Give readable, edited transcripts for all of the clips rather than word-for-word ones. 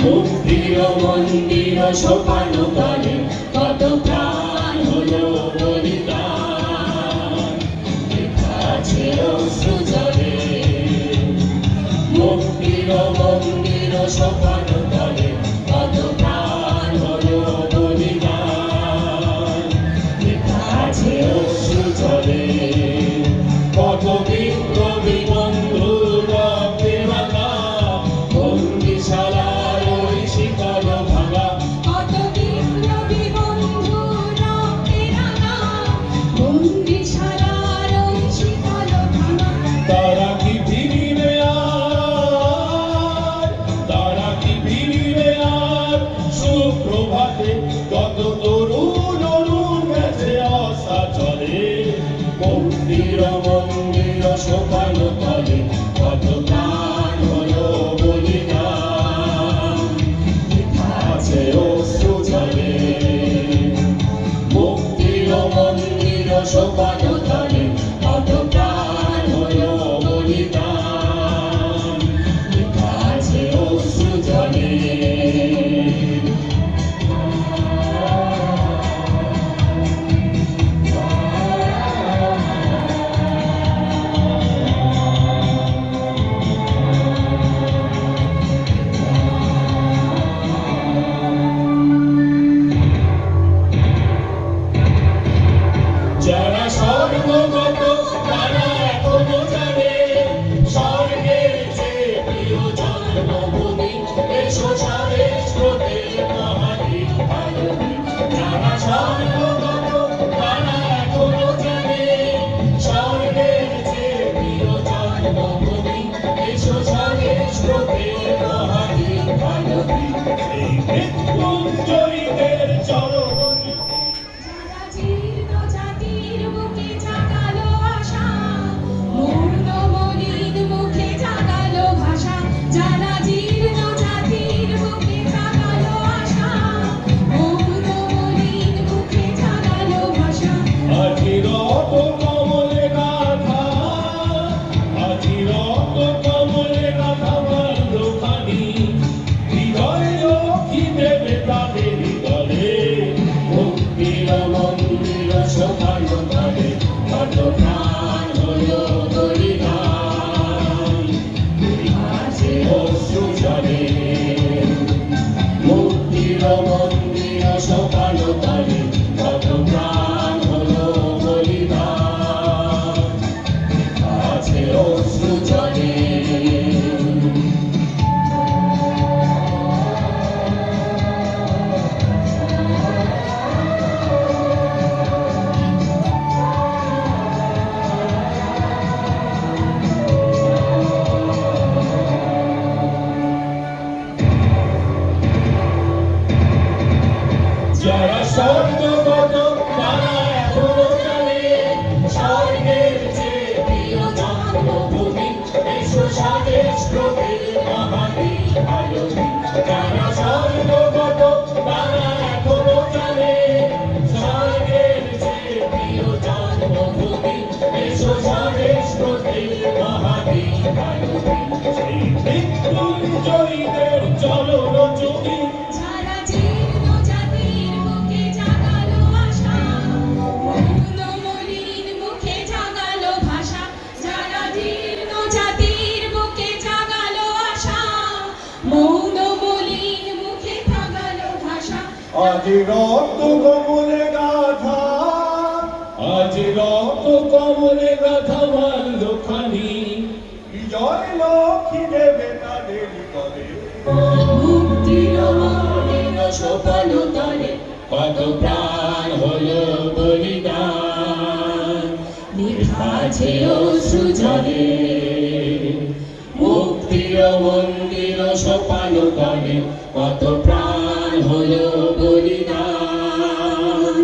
মুক্তির মন্দির সোপান তলে কত প্রাণ হলো বলিদান, লেখা আছে অশ্রু জলে। মুক্তির মন্দির সোপান তলে কত প্রাণ হলো বলিদান, লেখা আছে অশ্রু জলে। কত বিপ্লবী বন্ধুর রক্তে মাখা বন্দিশালার ওই শীতল ভাঙা, কত বিপ্লবী বন্ধুর রক্তে রাঙা বন্দিশালার ওই শীতল ভাঙা। তারা কি ফিরিবে আর, তারা কি ফিরিবে আর সুপ্রভাতে, কত তরুণ অরুণ গেছে আশা চলে। মুক্তির মন্দির সোপান তলে কত প্রাণ হলো বলিদান, লেখা আছে অশ্রু জলে। মুক্তির মন্দির সোপান তলে কত প্রাণ হলো বলিদান, লেখা আছে অশ্রু জলে। যারা স্বর্গগত তারা এখনো জানে স্বর্গের চেয়ে প্রিয় জন্মভূমি, এসো স্বদেশ স্রোতে মহাদ্বীপ ভারতী। যারা স্বর্গগত তারা এখনো জানে স্বর্গের চেয়ে প্রিয় জন্মভূমি, এসো স্বদেশ স্রোতে মহাদ্বীপ ভারতী। সেই মৃত্যুঞ্জয়ীদের চরণ যারা জীর্ণ জাতির বুকে জাগালো আশা, মূর্ণ মলিন মুখে জাগালো ভাষা। যারা জীর্ণ জাতির বুকে জাগালো আশা, মূর্ণ মলিন মুখে জাগালো ভাষা। আজি রত কমলে গাথা, আজি রত কমলে গাথা বাল্যখানি, হৃদয় লক্ষ্মী দেবে তাদের দলে। মুক্তির মন্দির সোপান তলে কত প্রাণ হলো বলিদান, লেখা আছে অশ্রু জলে। মুক্তির মন্দির সোপান তলে কত প্রাণ হলো বলিদান, লেখা আছে অশ্রু জলে। যারা স্বর্গগত তারা এখনো জানে স্বর্গের চেয়ে প্রিয় জন্মভূমি, এসো স্বদেশ স্রোতে মহাদ্বীপ ভারতী। যারা স্বর্গগত তারা এখনো জানে স্বর্গের চেয়ে প্রিয় জন্মভূমি, এসো স্বদেশ স্রোতে মহাদ্বীপ ভারতী। সেই মৃত্যুঞ্জয়ীদের চরণ চুমি যারা জীর্ণ জাতির বুকে জাগালো আশা, মূর্ণ মলিন মুখে জাগালো ভাষা। যারা জীর্ণ জাতির বুকে জাগালো আশা, মৌন মলিন মুখে জাগালো ভাষা। আজি রত কমলে গাথা, আজি রত কমলে গাথা বাল্যখানি, বিজয় লক্ষ্মী দেবে তাদের দলে। মুক্তির মন্দির সোপান তলে কত প্রাণ হলো বলিদান, লেখা আছে অশ্রু জলে। মুক্তির মন্দির সোপান তলে কত প্রাণ হলো বলিদান,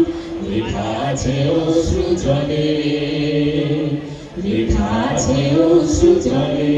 লেখা আছে অশ্রু জলে, লেখা আছে অশ্রু জলে।